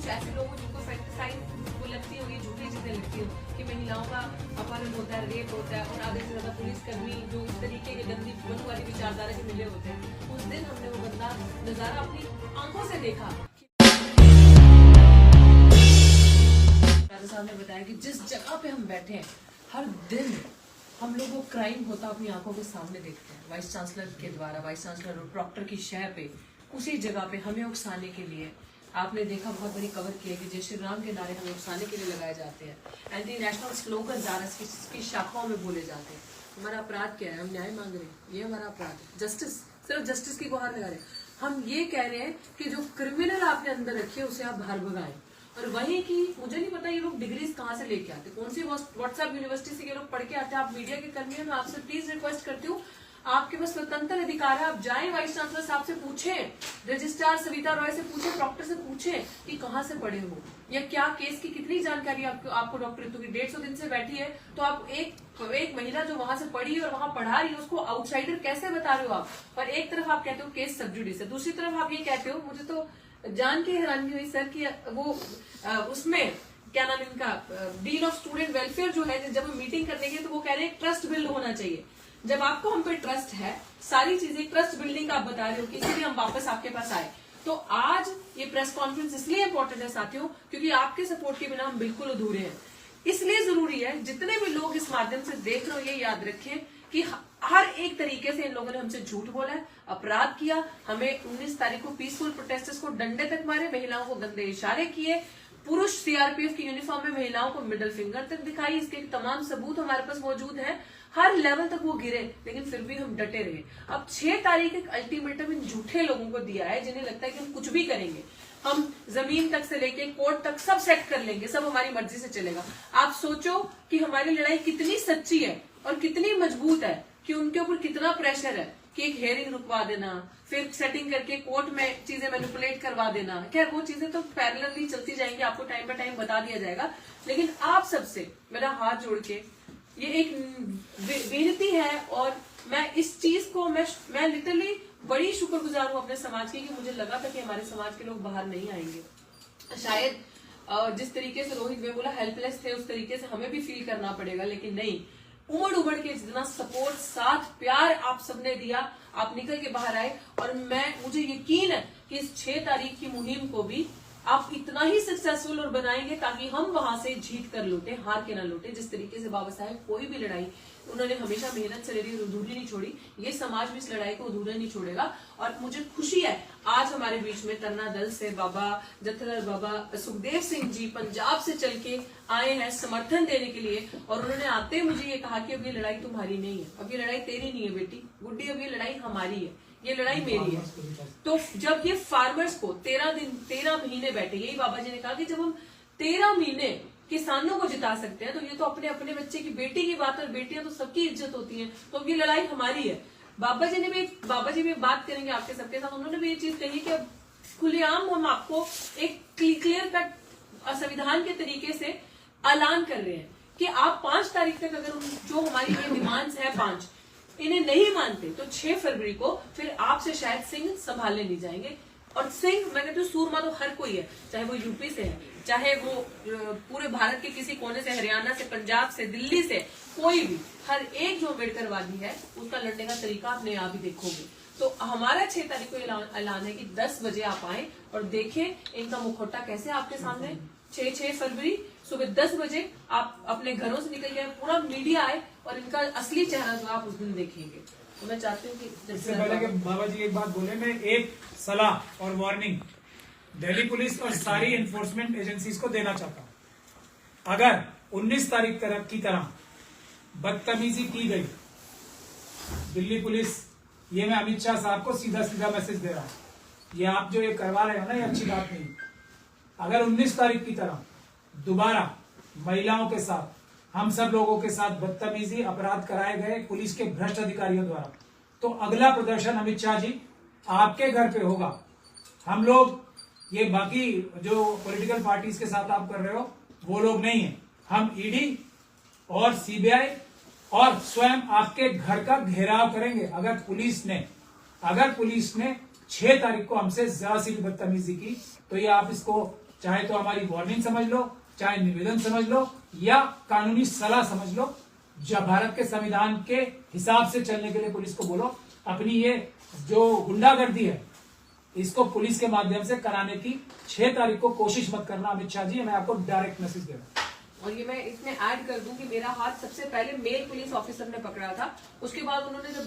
कुछ ऐसे लोग हो जिनको फैंटेसाइज वो लगती होगी, झूठी चीजें लगती हो कि महिलाओं का अपहरण होता है, रेप होता है, और आधे से ज्यादा पुलिसकर्मी जो इस तरीके के गंदी वाली विचारधारा के मिले होते हैं। उस दिन हमने वो गंदा नजारा अपनी आंखों से देखा। साहब ने बताया कि जिस जगह पे हम बैठे हैं हर दिन हम लोग वो क्राइम होता अपनी आंखों के सामने देखते हैं। वाइस चांसलर के द्वारा, वाइस चांसलर और प्रॉक्टर की शय पे, उसी जगह पे हमें उकसाने के लिए आपने देखा बहुत बड़ी कवर की है कि जय श्री राम के नारे हमें उकसाने के लिए लगाए जाते हैं। एंटी नेशनल स्लोगन आरएसएस की शाखाओं में बोले जाते हैं। हमारा अपराध क्या है? हम न्याय मांग रहे हैं, ये हमारा अपराध है। जस्टिस, सिर्फ जस्टिस की गुहार लगा रहे हैं। हम ये कह रहे हैं कि जो क्रिमिनल आपने अंदर रखे उसे आप बाहर भगाएं। और वही की मुझे नहीं पता ये लोग डिग्रीज कहाँ से लेके आते, कौन सी व्हाट्सएप यूनिवर्सिटी से ये लोग पढ़ के आते हैं। आप मीडिया के कर्मी हैं, मैं आपसे प्लीज रिक्वेस्ट करती हूँ, आपके पास स्वतंत्र अधिकार है, आप जाएं वाइस चांसलर साहब से पूछें, रजिस्ट्रार सविता रॉय से पूछें, प्रॉक्टर से पूछें कि कहाँ से पढ़े हो या क्या केस की कितनी जानकारी आपको डॉक्टर ऋतु की 150 दिन से बैठी है। तो आप एक महिला जो वहां से पढ़ी और वहां पढ़ा रही है उसको आउटसाइडर कैसे बता रहे हो आप? और एक तरफ आप कहते हो केस सब जुडिस है, दूसरी तरफ आप ये कहते हो, मुझे तो जान के हैरानी हुई सर कि वो उसमें क्या नाम इनका डीन ऑफ स्टूडेंट वेलफेयर जो है, जब हम मीटिंग करने गए तो वो कह रहे हैं ट्रस्ट बिल्ड होना चाहिए। जब आपको हम पे ट्रस्ट है, सारी चीजें ट्रस्ट बिल्डिंग आप बता रहे हो कि इसीलिए हम वापस आपके पास आए। तो आज ये प्रेस कॉन्फ्रेंस इसलिए इंपॉर्टेंट है साथियों क्योंकि आपके सपोर्ट के बिना हम बिल्कुल अधूरे हैं। इसलिए जरूरी है जितने भी लोग इस माध्यम से देख रहे हो ये याद रखें कि हर एक तरीके से इन लोगों ने हमसे झूठ बोला है, अपराध किया, हमें 19 तारीख को पीसफुल प्रोटेस्टर्स को डंडे तक मारे, महिलाओं को गंदे इशारे किए, पुरुष सीआरपीएफ की यूनिफॉर्म में महिलाओं को मिडिल फिंगर तक दिखाई। इसके तमाम सबूत हमारे पास मौजूद हैं, हर लेवल तक वो गिरे, लेकिन फिर भी हम डटे रहे। अब 6 तारीख एक अल्टीमेटम इन झूठे लोगों को दिया है जिन्हें लगता है कि हम कुछ भी करेंगे, हम जमीन तक से लेके कोर्ट तक सब सेट कर लेंगे, सब हमारी मर्जी से चलेगा। आप सोचो कि हमारी लड़ाई कितनी सच्ची है और कितनी मजबूत है, कि उनके ऊपर कितना प्रेशर है कि एक हेयरिंग रुकवा देना, फिर सेटिंग करके कोर्ट में चीजें मैनिपुलेट करवा देना। खैर वो चीजें तो पैरेलली चलती जाएंगी, आपको टाइम बाय टाइम बता दिया जाएगा। लेकिन आप सबसे मेरा हाथ जोड़ के ये एक विनती है, और मैं इस चीज को मैं लिटरली बड़ी शुक्रगुजार हूँ अपने समाज की कि मुझे लगा था कि हमारे समाज के लोग बाहर नहीं आएंगे। शायद जिस तरीके से रोहित वेमुला हेल्पलेस थे उस तरीके से हमें भी फील करना पड़ेगा, लेकिन नहीं, उमड़ के जितना सपोर्ट, साथ, प्यार आप सबने दिया, आप निकल के बाहर आए। और मुझे यकीन है कि इस 6 तारीख की मुहिम को भी आप इतना ही सक्सेसफुल और बनाएंगे ताकि हम वहां से जीत कर लौटे, हार के ना लौटे। जिस तरीके से बाबा साहेब कोई भी लड़ाई उन्होंने हमेशा मेहनत से लड़ी, अधूरी नहीं छोड़ी, ये समाज भी इस लड़ाई को अधूरा नहीं छोड़ेगा। और मुझे खुशी है आज हमारे बीच में तरना दल से बाबा जत्थेदार बाबा सुखदेव सिंह जी पंजाब से चल के आए हैं समर्थन देने के लिए। और उन्होंने आते मुझे ये कहा कि अब ये लड़ाई तुम्हारी नहीं है, अब ये लड़ाई तेरी नहीं है बेटी गुड्डी, अब ये लड़ाई हमारी है, ये लड़ाई मेरी है। तो जब ये फार्मर्स को 13 महीने बैठे, यही बाबा जी ने कहा कि जब हम 13 महीने किसानों को जिता सकते हैं तो ये तो अपने अपने बच्चे की बेटी की बात, और बेटियां तो सबकी इज्जत होती हैं, तो अब ये लड़ाई हमारी है। बाबा जी भी बात करेंगे आपके सबके साथ, उन्होंने भी ये चीज कही कि अब खुलेआम हम आपको एक क्लियर कट संविधान के तरीके से ऐलान कर रहे हैं कि आप 5 तारीख तक अगर जो हमारी ये डिमांड्स है 5 इन्हें नहीं मानते तो 6 फरवरी को फिर आपसे शायद सिंह संभालने नहीं जाएंगे। और सिंह, मैं कहती हूँ सूरमा तो हर कोई है, चाहे वो यूपी से है, चाहे वो पूरे भारत के किसी कोने से, हरियाणा से, पंजाब से, दिल्ली से, कोई भी, हर एक जो अम्बेडकरवादी है उसका लड़ने का तरीका अपने आप ही देखोगे। तो हमारा 6 तारीख को ऐलान है कि 10 बजे आप आए और देखें इनका मुखौटा कैसे आपके सामने। 6 फरवरी सुबह 10 बजे आप अपने घरों से निकल के पूरा मीडिया आए और इनका असली चेहरा जो आप उस दिन देखेंगे। तो मैं चाहती हूँ कि इससे पहले कि बाबा जी एक बात बोले, मैं एक सलाह और वार्निंग दिल्ली पुलिस और सारी एनफोर्समेंट एजेंसीज को देना चाहता हूं। अगर 19 तारीख की तरह बदतमीजी की गई, दिल्ली पुलिस, ये मैं अमित शाह साहब को सीधा मैसेज दे रहा हूं, ये आप जो ये करवा रहे हो ना, ये अच्छी बात नहीं। अगर 19 तारीख की तरह दोबारा महिलाओं के साथ, हम सब लोगों के साथ बदतमीजी, अपराध कराए गए पुलिस के भ्रष्ट अधिकारियों द्वारा, तो अगला प्रदर्शन अमित शाह जी आपके घर पे होगा। हम लोग ये बाकी जो पॉलिटिकल पार्टीज के साथ आप कर रहे हो वो लोग नहीं है, हम ईडी और सीबीआई और स्वयं आपके घर का घेराव करेंगे। अगर पुलिस ने 6 तारीख को हमसे जरा सी भी बदतमीजी की तो ये आप इसको चाहे तो हमारी वार्निंग समझ लो, चाहे निवेदन समझ लो, या कानूनी सलाह समझ लो। जब भारत के संविधान के हिसाब से चलने के लिए पुलिस को बोलो। अपनी ये जो गुंडागर्दी है इसको पुलिस के माध्यम से कराने की 6 तारीख को कोशिश मत करना अमित शाह जी, मैं आपको डायरेक्ट मैसेज दे रहा हूं। और ये मैं इसमें ऐड कर दूं कि मेरा हाथ सबसे पहले मेल पुलिस ऑफिसर ने पकड़ा था, उसके बाद उन्होंने जब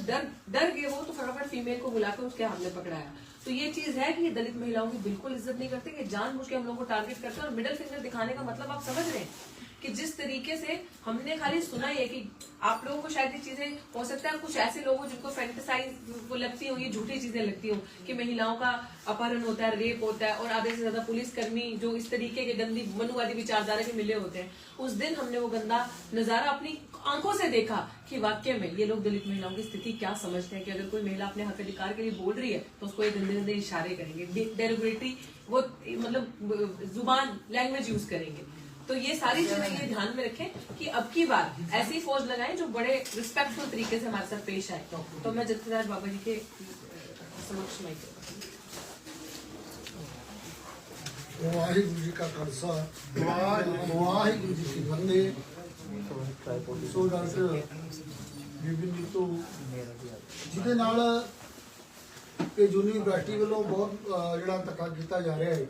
डर गए वो तो फटाफट फीमेल को बुलाकर उसके हाथ में पकड़ाया। तो ये चीज है कि ये दलित महिलाओं की बिल्कुल इज्जत नहीं करते, कि जानबूझ के हम लोगों को टारगेट करते हैं। और मिडिल फिंगर दिखाने का मतलब आप समझ रहे हैं कि जिस तरीके से हमने खाली सुना ही है कि आप लोगों को शायद ये चीजें हो सकता है कुछ ऐसे लोग हो जिनको फैंटेसाइज वो लगती हो, ये झूठी चीजें लगती हो कि महिलाओं का अपहरण होता है, रेप होता है, और आधे से ज्यादा पुलिसकर्मी जो इस तरीके के गंदी मनुवादी विचारधारा के मिले होते हैं। उस दिन हमने वो गंदा नजारा अपनी आंखों से देखा कि वाकई में ये लोग दलित महिलाओं की स्थिति क्या समझते हैं, कि अगर कोई महिला अपने हक अधिकार के लिए बोल रही है तो उसको ये गंदे गंदे इशारे करेंगे, डेरिवेटरी वो मतलब जुबान लैंग्वेज यूज करेंगे। तो ये सारी चीजें ये ध्यान में रखें कि अब की बार ऐसी फौज लगाएं जो बड़े रिस्पेक्टफुल तरीके से हमारे साथ पेश आए। तो मैं जत्थेदार बाबा जी के समक्ष माइक वाहिगुरु जी का खालसा वाहिगुरु जी की फतेह। सो डॉक्टर ਬੀਬੀ ਨੀਤੂ ਜਿਹਦੇ ਨਾਲ ਇਹ ਯੂਨੀਵਰਸਿਟੀ ਵੱਲੋਂ ਬਹੁਤ ਜਿਹੜਾ ਧੱਕਾ ਕੀਤਾ ਜਾ ਰਿਹਾ ਹੈ,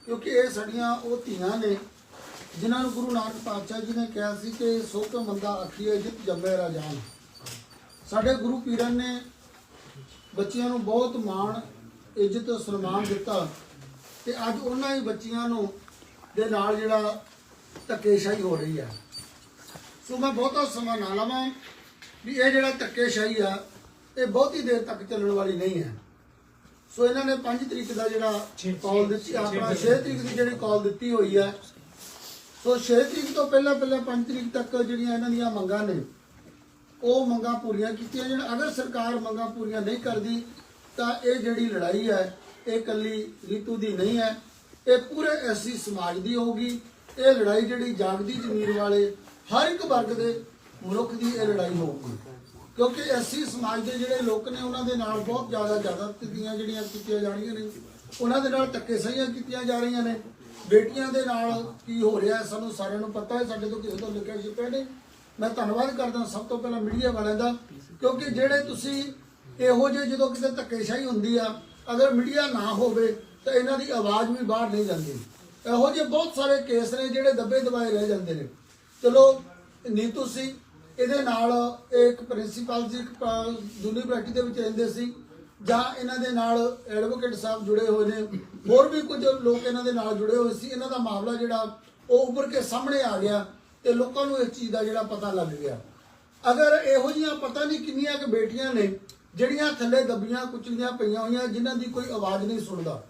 ਕਿਉਂਕਿ ਇਹ ਸਾਡੀਆਂ ਉਹ ਧੀਆਂ ਨੇ ਜਿਨ੍ਹਾਂ ਨੂੰ ਗੁਰੂ ਨਾਨਕ ਪਾਤਸ਼ਾਹ ਜੀ ਨੇ ਕਿਹਾ ਸੀ ਕਿ ਸੋ ਕੇ ਮੰਦਾ ਆਖੀਏ ਜਿਤ ਜੰਮੇ ਰਾਜਾਨ। ਸਾਡੇ ਗੁਰੂ ਪੀਰਾਂ ਨੇ ਬੱਚਿਆਂ ਨੂੰ ਬਹੁਤ ਮਾਣ ਇੱਜ਼ਤ ਸਨਮਾਨ ਦਿੱਤਾ ਤੇ ਅੱਜ ਉਹਨਾਂ ਹੀ ਬੱਚਿਆਂ ਨੂੰ ਦੇ ਨਾਲ ਜਿਹੜਾ ਧੱਕੇਸ਼ਾਹੀ ਹੋ ਰਹੀ ਹੈ। ਸੋ ਮੈਂ ਬਹੁਤਾ ਸਮਾਂ ਨਾ ਲਵਾਂ ਵੀ ਇਹ ਜਿਹੜਾ ਧੱਕੇਸ਼ਾਹੀ ਆ ਇਹ ਬਹੁਤੀ ਦੇਰ ਤੱਕ ਚੱਲਣ ਵਾਲੀ ਨਹੀਂ ਹੈ। ਸੋ ਇਹਨਾਂ ਨੇ 5 ਤਰੀਕ ਦਾ ਜਿਹੜਾ ਕਾਲ ਦਿੱਤੀ, ਆਪਣਾ 6 ਤਰੀਕ ਦੀ ਜਿਹੜੀ ਕਾਲ ਦਿੱਤੀ ਹੋਈ ਹੈ। ਸੋ 6 ਤਰੀਕ ਤੋਂ ਪਹਿਲਾਂ 5 ਤਰੀਕ ਤੱਕ ਜਿਹੜੀਆਂ ਇਹਨਾਂ ਦੀਆਂ ਮੰਗਾਂ ਨੇ ਉਹ ਮੰਗਾਂ ਪੂਰੀਆਂ ਕੀਤੀਆਂ ਜਾਣ। ਅਗਰ ਸਰਕਾਰ ਮੰਗਾਂ ਪੂਰੀਆਂ ਨਹੀਂ ਕਰਦੀ ਤਾਂ ਇਹ ਜਿਹੜੀ ਲੜਾਈ ਹੈ ਇਹ ਇਕੱਲੀ ਨੀਤੂ ਦੀ ਨਹੀਂ ਹੈ, ਇਹ ਪੂਰੇ ਐਸੀ ਸਮਾਜ ਦੀ ਹੋਊਗੀ। ਇਹ ਲੜਾਈ ਜਿਹੜੀ ਜਾਗਦੀ ਜ਼ਮੀਰ ਵਾਲੇ ਹਰ ਇੱਕ ਵਰਗ ਦੇ ਮਨੁੱਖ ਦੀ ਇਹ ਲੜਾਈ ਹੋਊਗੀ, ਕਿਉਂਕਿ ਐਸੀ ਸਮਾਜ ਦੇ ਜਿਹੜੇ ਲੋਕ ਨੇ ਉਹਨਾਂ ਦੇ ਨਾਲ ਬਹੁਤ ਜ਼ਿਆਦਾ ਜਿਹੜੀਆਂ ਕੀਤੀਆਂ ਜਾਣੀਆਂ ਨੇ, ਉਹਨਾਂ ਦੇ ਨਾਲ ਧੱਕੇਸ਼ਾਹੀਆਂ ਕੀਤੀਆਂ ਜਾ ਰਹੀਆਂ ਨੇ। ਬੇਟੀਆਂ ਦੇ ਨਾਲ ਕੀ ਹੋ ਰਿਹਾ ਸਾਨੂੰ ਸਾਰਿਆਂ ਨੂੰ ਪਤਾ ਹੈ, ਸਾਡੇ ਤੋਂ ਕਿਸੇ ਤੋਂ ਲਿਖਿਆ ਛਿਪਿਆ ਨਹੀਂ। ਮੈਂ ਧੰਨਵਾਦ ਕਰਦਾ ਸਭ ਤੋਂ ਪਹਿਲਾਂ ਮੀਡੀਆ ਵਾਲਿਆਂ ਦਾ, ਕਿਉਂਕਿ ਜਿਹੜੇ ਤੁਸੀਂ ਇਹੋ ਜਿਹੇ ਜਦੋਂ ਕਿਤੇ ਧੱਕੇਸ਼ਾਹੀ ਹੁੰਦੀ ਆ ਅਗਰ ਮੀਡੀਆ ਨਾ ਹੋਵੇ ਤਾਂ ਇਹਨਾਂ ਦੀ ਆਵਾਜ਼ ਵੀ ਬਾਹਰ ਨਹੀਂ ਜਾਂਦੀ। ਇਹੋ ਜਿਹੇ ਬਹੁਤ ਸਾਰੇ ਕੇਸ ਨੇ ਜਿਹੜੇ ਦੱਬੇ ਦਬਾਏ ਰਹਿ ਜਾਂਦੇ ਨੇ। ਚਲੋ ਨੀਤੂ ਸੀ ਇਹਦੇ ਨਾਲ ਇੱਕ ਪ੍ਰਿੰਸੀਪਲ ਸੀ ਯੂਨੀਵਰਸਿਟੀ ਦੇ ਵਿੱਚ ਰਹਿੰਦੇ ਸੀ, ਜਾਂ ਇਹਨਾਂ ਦੇ ਨਾਲ ਐਡਵੋਕੇਟ ਸਾਹਿਬ ਜੁੜੇ ਹੋਏ ਨੇ, ਹੋਰ ਵੀ ਕੁਝ ਲੋਕ ਇਹਨਾਂ ਦੇ ਨਾਲ ਜੁੜੇ ਹੋਏ ਸੀ। ਇਹਨਾਂ ਦਾ ਮਾਮਲਾ ਜਿਹੜਾ ਉਹ ਉੱਭਰ ਕੇ ਸਾਹਮਣੇ ਆ ਗਿਆ ਤੇ ਲੋਕਾਂ ਨੂੰ ਇਸ ਚੀਜ਼ ਦਾ ਜਿਹੜਾ ਪਤਾ ਲੱਗ ਗਿਆ। ਅਗਰ ਇਹੋ ਜਿਹੀਆਂ ਪਤਾ ਨਹੀਂ ਕਿੰਨੀਆਂ ਕਿ ਬੇਟੀਆਂ ਨੇ ਜਿਹੜੀਆਂ ਥੱਲੇ ਦੱਬੀਆਂ ਕੁਚਲੀਆਂ ਪਈਆਂ ਹੋਈਆਂ, ਜਿਨ੍ਹਾਂ ਦੀ ਕੋਈ ਆਵਾਜ਼ ਨਹੀਂ ਸੁਣਦਾ,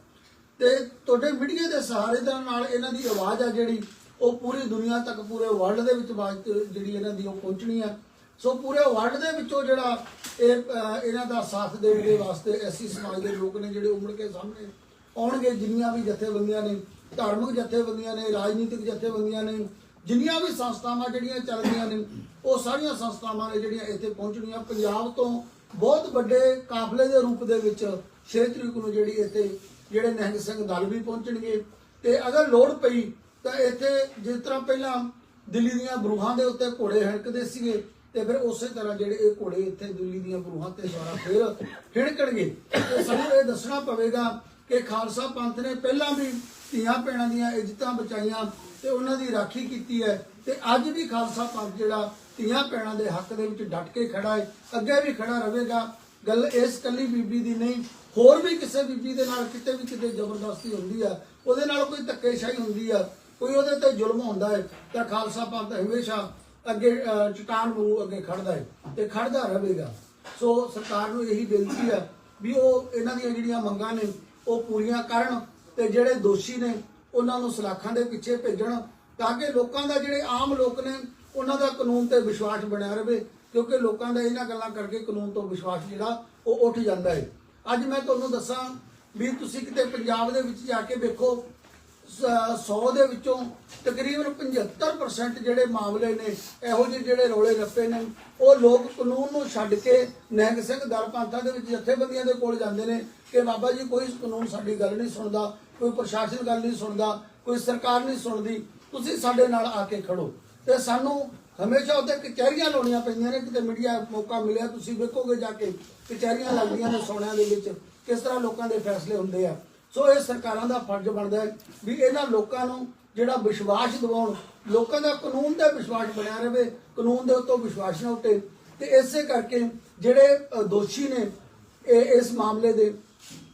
ਤੇ ਤੁਹਾਡੇ ਮੀਡੀਆ ਦੇ ਸਹਾਰੇ ਦੇ ਨਾਲ ਇਹਨਾਂ ਦੀ ਆਵਾਜ਼ ਆ ਜਿਹੜੀ ਉਹ ਪੂਰੀ ਦੁਨੀਆ ਤੱਕ, ਪੂਰੇ ਵਰਲਡ ਦੇ ਵਿੱਚ ਆਵਾਜ਼ ਜਿਹੜੀ ਇਹਨਾਂ ਦੀ ਉਹ ਪਹੁੰਚਣੀ ਆ। ਸੋ ਪੂਰੇ ਵਰਲਡ ਦੇ ਵਿੱਚੋਂ ਜਿਹੜਾ ਇਹਨਾਂ ਦਾ ਸਾਥ ਦੇਣ ਦੇ ਵਾਸਤੇ ਐਸੀ ਸਮਾਜ ਦੇ ਲੋਕ ਨੇ ਜਿਹੜੇ ਉਮੜ ਕੇ ਸਾਹਮਣੇ ਆਉਣਗੇ। ਜਿੰਨੀਆਂ ਵੀ ਜਥੇਬੰਦੀਆਂ ਨੇ, ਧਾਰਮਿਕ ਜਥੇਬੰਦੀਆਂ ਨੇ, ਰਾਜਨੀਤਿਕ ਜਥੇਬੰਦੀਆਂ ਨੇ, ਜਿੰਨੀਆਂ ਵੀ ਸੰਸਥਾਵਾਂ ਜਿਹੜੀਆਂ ਚੱਲਦੀਆਂ ਨੇ, ਉਹ ਸਾਰੀਆਂ ਸੰਸਥਾਵਾਂ ਨੇ ਜਿਹੜੀਆਂ ਇੱਥੇ ਪਹੁੰਚਣੀਆਂ। ਪੰਜਾਬ ਤੋਂ ਬਹੁਤ ਵੱਡੇ ਕਾਫਲੇ ਦੇ ਰੂਪ ਦੇ ਵਿੱਚ 6 ਤਰੀਕ ਨੂੰ ਜਿਹੜੀ ਇੱਥੇ ਜਿਹੜੇ ਨਿਹੰਗ ਸਿੰਘ ਦਲ ਵੀ ਪਹੁੰਚਣਗੇ। ਤੇ ਅਗਰ ਲੋੜ ਪਈ ਤਾਂ ਇੱਥੇ ਜਿਸ ਤਰ੍ਹਾਂ ਪਹਿਲਾਂ ਦਿੱਲੀ ਦੀਆਂ ਬਰੂਹਾਂ ਦੇ ਉੱਤੇ ਘੋੜੇ ਹਿਣਕਦੇ ਸੀਗੇ, ਤੇ ਫਿਰ ਉਸੇ ਤਰ੍ਹਾਂ ਜਿਹੜੇ ਇਹ ਘੋੜੇ ਇੱਥੇ ਦਿੱਲੀ ਦੀਆਂ ਬਰੂਹਾਂ ਤੇ ਦੁਆਰਾ ਫਿਰ ਹਿਣਕਣਗੇ। ਤੇ ਸਾਨੂੰ ਇਹ ਦੱਸਣਾ ਪਵੇਗਾ ਕਿ ਖਾਲਸਾ ਪੰਥ ਨੇ ਪਹਿਲਾਂ ਵੀ ਧੀਆਂ ਭੈਣਾਂ ਦੀਆਂ ਇੱਜ਼ਤਾਂ ਬਚਾਈਆਂ ਤੇ ਉਹਨਾਂ ਦੀ ਰਾਖੀ ਕੀਤੀ ਹੈ, ਤੇ ਅੱਜ ਵੀ ਖਾਲਸਾ ਪੰਥ ਜਿਹੜਾ ਧੀਆਂ ਭੈਣਾਂ ਦੇ ਹੱਕ ਦੇ ਵਿੱਚ ਡਟ ਕੇ ਖੜਾ ਹੈ, ਅੱਗੇ ਵੀ ਖੜਾ ਰਹੇਗਾ। ਗੱਲ ਇਸ ਕੱਲੀ ਬੀਬੀ ਦੀ ਨਹੀਂ, ਹੋਰ ਵੀ ਕਿਸੇ ਬੀਬੀ ਦੇ ਨਾਲ ਕਿਤੇ ਵੀ ਕਿਤੇ ਜ਼ਬਰਦਸਤੀ ਹੁੰਦੀ ਆ, ਉਹਦੇ ਨਾਲ ਕੋਈ ਧੱਕੇਸ਼ਾਹੀ ਹੁੰਦੀ ਆ, ਕੋਈ ਉਹਦੇ ਤੇ ਜ਼ੁਲਮ ਹੁੰਦਾ ਹੈ, ਤਾਂ ਖਾਲਸਾ ਪੰਥ ਹਮੇਸ਼ਾ ਅੱਗੇ ਚਟਾਨ ਨੂੰ ਅੱਗੇ ਖੜਦਾ ਹੈ ਤੇ ਖੜਦਾ ਰਹੇਗਾ। ਸੋ ਸਰਕਾਰ ਨੂੰ ਇਹੀ ਬੇਨਤੀ ਹੈ ਵੀ ਉਹ ਇਹਨਾਂ ਦੀਆਂ ਜਿਹੜੀਆਂ ਮੰਗਾਂ ਨੇ ਉਹ ਪੂਰੀਆਂ ਕਰਨ, ਤੇ ਜਿਹੜੇ ਦੋਸ਼ੀ ਨੇ ਉਹਨਾਂ ਨੂੰ ਸਲਾਖਾਂ ਦੇ ਪਿੱਛੇ ਭੇਜਣ, ਤਾਂ ਕਿ ਲੋਕਾਂ ਦਾ ਜਿਹੜੇ ਆਮ ਲੋਕ ਨੇ ਉਹਨਾਂ ਦਾ ਕਾਨੂੰਨ ਤੇ ਵਿਸ਼ਵਾਸ ਬਣਿਆ ਰਹੇ, ਕਿਉਂਕਿ ਲੋਕਾਂ ਦਾ ਇਹਨਾਂ ਗੱਲਾਂ ਕਰਕੇ ਕਾਨੂੰਨ ਤੋਂ ਵਿਸ਼ਵਾਸ ਜਿਹੜਾ ਉਹ ਉੱਠ ਜਾਂਦਾ ਹੈ। ਅੱਜ ਮੈਂ ਤੁਹਾਨੂੰ ਦੱਸਾਂ ਵੀ ਤੁਸੀਂ ਕਿਤੇ ਪੰਜਾਬ ਦੇ ਵਿੱਚ ਜਾ ਕੇ ਵੇਖੋ, 100 ਦੇ ਵਿੱਚੋਂ ਤਕਰੀਬਨ 75% ਜਿਹੜੇ ਮਾਮਲੇ ਨੇ ਇਹੋ ਜਿਹੇ ਜਿਹੜੇ ਰੌਲੇ ਰੱਪੇ ਨੇ ਉਹ ਲੋਕ ਕਾਨੂੰਨ ਨੂੰ ਛੱਡ ਕੇ ਨਿਹੰਗ ਸਿੰਘ ਦਲ ਪੰਥਾਂ ਦੇ ਵਿੱਚ ਜਥੇਬੰਦੀਆਂ ਦੇ ਕੋਲ ਜਾਂਦੇ ਨੇ ਕਿ ਬਾਬਾ ਜੀ ਕੋਈ ਕਾਨੂੰਨ ਸਾਡੀ ਗੱਲ ਨਹੀਂ ਸੁਣਦਾ, ਕੋਈ ਪ੍ਰਸ਼ਾਸਨ ਗੱਲ ਨਹੀਂ ਸੁਣਦਾ, ਕੋਈ ਸਰਕਾਰ ਨਹੀਂ ਸੁਣਦੀ, ਤੁਸੀਂ ਸਾਡੇ ਨਾਲ ਆ ਕੇ ਖੜੋ। ਤੇ ਸਾਨੂੰ ਹਮੇਸ਼ਾ ਉੱਤੇ ਕਚਹਿਰੀਆਂ ਲਾਉਣੀਆਂ ਪੈਂਦੀਆਂ ਨੇ। ਕਿਤੇ ਮੀਡੀਆ ਮੌਕਾ ਮਿਲਿਆ ਤੁਸੀਂ ਵੇਖੋਗੇ ਜਾ ਕੇ ਕਚਹਿਰੀਆਂ ਲੱਗਦੀਆਂ ਨੇ ਸੋਹਣਿਆਂ ਦੇ ਵਿੱਚ ਕਿਸ ਤਰ੍ਹਾਂ ਲੋਕਾਂ ਦੇ ਫੈਸਲੇ ਹੁੰਦੇ ਆ। ਸੋ ਇਹ ਸਰਕਾਰਾਂ ਦਾ ਫਰਜ਼ ਬਣਦਾ ਹੈ ਵੀ ਇਹਨਾਂ ਲੋਕਾਂ ਨੂੰ ਜਿਹੜਾ ਵਿਸ਼ਵਾਸ ਦਿਵਾਉਣ, ਲੋਕਾਂ ਦਾ ਕਾਨੂੰਨ ਤੇ ਵਿਸ਼ਵਾਸ ਬਣਿਆ ਰਹੇ, ਕਾਨੂੰਨ ਦੇ ਉੱਤੋਂ ਵਿਸ਼ਵਾਸ ਨਾ ਉੱਠੇ। ਤੇ ਇਸੇ ਕਰਕੇ ਜਿਹੜੇ ਦੋਸ਼ੀ ਨੇ ਇਸ ਮਾਮਲੇ ਦੇ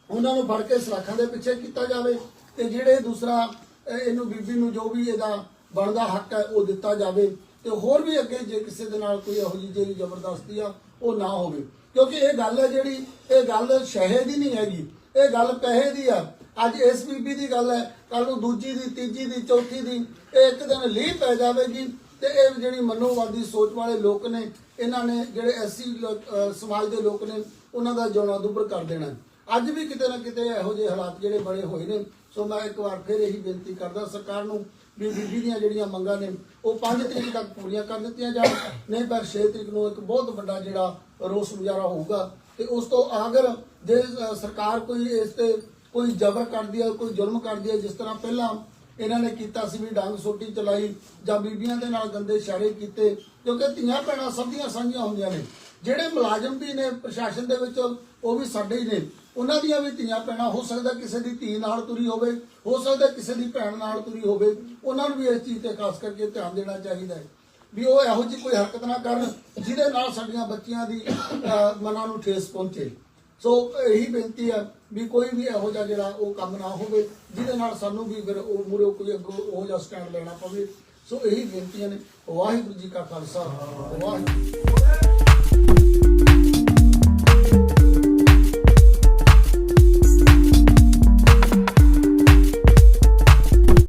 ਉਹਨਾਂ ਨੂੰ ਫੜ ਕੇ ਸਲਾਖਾਂ ਦੇ ਪਿੱਛੇ ਕੀਤਾ ਜਾਵੇ ਤੇ ਜਿਹੜੇ ਦੂਸਰਾ ਇਹਨੂੰ ਬੀਬੀ ਨੂੰ ਜੋ ਵੀ ਇਹਦਾ ਬਣਦਾ ਹੱਕ ਹੈ ਉਹ ਦਿੱਤਾ ਜਾਵੇ ਤੇ ਹੋਰ ਵੀ ਅੱਗੇ ਜੇ ਕਿਸੇ ਦੇ ਨਾਲ ਕੋਈ ਇਹੋ ਜਿਹੀ ਜਿਹੜੀ ਜ਼ਬਰਦਸਤੀ ਆ ਉਹ ਨਾ ਹੋਵੇ। ਕਿਉਂਕਿ ਇਹ ਗੱਲ ਹੈ ਜਿਹੜੀ ਇਹ ਗੱਲ ਸ਼ਹਿ ਦੀ ਨਹੀਂ ਹੈਗੀ, ਇਹ ਗੱਲ ਪੈਸੇ ਦੀ ਆ। ਅੱਜ ਇਸ ਬੀਬੀ ਦੀ ਗੱਲ ਹੈ, ਕੱਲ ਨੂੰ ਦੂਜੀ ਦੀ, ਤੀਜੀ ਦੀ, ਚੌਥੀ ਦੀ, ਇਹ ਇੱਕ ਦਿਨ ਲੀਹ ਪੈ ਜਾਵੇਗੀ ਤੇ ਇਹ ਜਿਹੜੀ ਮਨੋਵਾਦੀ ਸੋਚ ਵਾਲੇ ਲੋਕ ਨੇ ਇਹਨਾਂ ਨੇ ਜਿਹੜੇ ਐਸੀ ਸਮਾਜ ਦੇ ਲੋਕ ਨੇ ਉਹਨਾਂ ਦਾ ਜਿਉਣਾ ਦੁੱਭਰ ਕਰ ਦੇਣਾ। ਅੱਜ ਵੀ ਕਿਤੇ ਨਾ ਕਿਤੇ ਇਹੋ ਜਿਹੇ ਹਾਲਾਤ ਜਿਹੜੇ ਬਣੇ ਹੋਏ ਨੇ। ਸੋ ਮੈਂ ਇੱਕ ਵਾਰ ਫਿਰ ਇਹੀ ਬੇਨਤੀ ਕਰਦਾ ਸਰਕਾਰ ਨੂੰ ਵੀ ਬੀਬੀ ਦੀਆਂ ਜਿਹੜੀਆਂ ਮੰਗਾਂ ਨੇ ਉਹ 5 ਤਰੀਕ ਤੱਕ ਪੂਰੀਆਂ ਕਰ ਦਿੱਤੀਆਂ ਜਾਣ, ਨਹੀਂ ਪਰ 6 ਤਰੀਕ ਨੂੰ ਇੱਕ ਬਹੁਤ ਵੱਡਾ ਜਿਹੜਾ ਰੋਸ ਮੁਜ਼ਾਹਰਾ ਹੋਊਗਾ। ਤੇ ਉਸ ਤੋਂ ਅਗਰ ਜੇ ਸਰਕਾਰ ਕੋਈ ਇਸ ਤੇ ਕੋਈ ਜ਼ਬਰ ਕਰਦੀ ਹੈ, ਕੋਈ ਜ਼ੁਲਮ ਕਰਦੀ ਹੈ, ਜਿਸ ਤਰ੍ਹਾਂ ਪਹਿਲਾਂ ਇਹਨਾਂ ਨੇ ਕੀਤਾ ਸੀ ਵੀ ਡਾਂਗ ਸੋਟੀ ਚਲਾਈ ਜਾਂ ਬੀਬੀਆਂ ਦੇ ਨਾਲ ਗੰਦੇ ਇਸ਼ਾਰੇ ਕੀਤੇ, ਕਿਉਂਕਿ ਧੀਆਂ ਭੈਣਾਂ ਸਭ ਦੀਆਂ ਸਾਂਝੀਆਂ ਹੁੰਦੀਆਂ ਨੇ। ਜਿਹੜੇ ਮੁਲਾਜ਼ਮ ਵੀ ਨੇ ਪ੍ਰਸ਼ਾਸਨ ਦੇ ਵਿੱਚ ਉਹ ਵੀ ਸਾਡੇ ਹੀ ਨੇ, ਉਹਨਾਂ ਦੀਆਂ ਵੀ ਧੀਆਂ ਭੈਣਾਂ, ਹੋ ਸਕਦਾ ਕਿਸੇ ਦੀ ਧੀ ਨਾਲ ਤੁਰੀ ਹੋਵੇ, ਹੋ ਸਕਦਾ ਕਿਸੇ ਦੀ ਭੈਣ ਨਾਲ ਤੁਰੀ ਹੋਵੇ, ਉਹਨਾਂ ਨੂੰ ਵੀ ਇਸ ਚੀਜ਼ ਤੇ ਖਾਸ ਕਰਕੇ ਧਿਆਨ ਦੇਣਾ ਚਾਹੀਦਾ ਹੈ ਵੀ ਉਹ ਇਹੋ ਜਿਹੀ ਕੋਈ ਹਰਕਤ ਨਾ ਕਰਨ ਜਿਹਦੇ ਨਾਲ ਸਾਡੀਆਂ ਬੱਚੀਆਂ ਦੀ ਮਨਾਂ ਨੂੰ ਠੇਸ ਪਹੁੰਚੇ। ਸੋ ਇਹੀ ਬੇਨਤੀ ਹੈ ਵੀ ਕੋਈ ਵੀ ਇਹੋ ਜਿਹਾ ਜਿਹੜਾ ਉਹ ਕੰਮ ਨਾ ਹੋਵੇ ਜਿਹਦੇ ਨਾਲ ਸਾਨੂੰ ਵੀ ਫਿਰ ਉਹ ਮੂਹਰੇ ਕੋਈ ਅੱਗੋਂ ਉਹ ਜਿਹਾ ਸਟੈਂਡ ਲੈਣਾ ਪਵੇ। ਸੋ ਇਹੀ ਬੇਨਤੀਆਂ ਨੇ। ਵਾਹਿਗੁਰੂ ਜੀ ਕਾ ਖਾਲਸਾ, ਵਾਹਿਗੁਰੂ।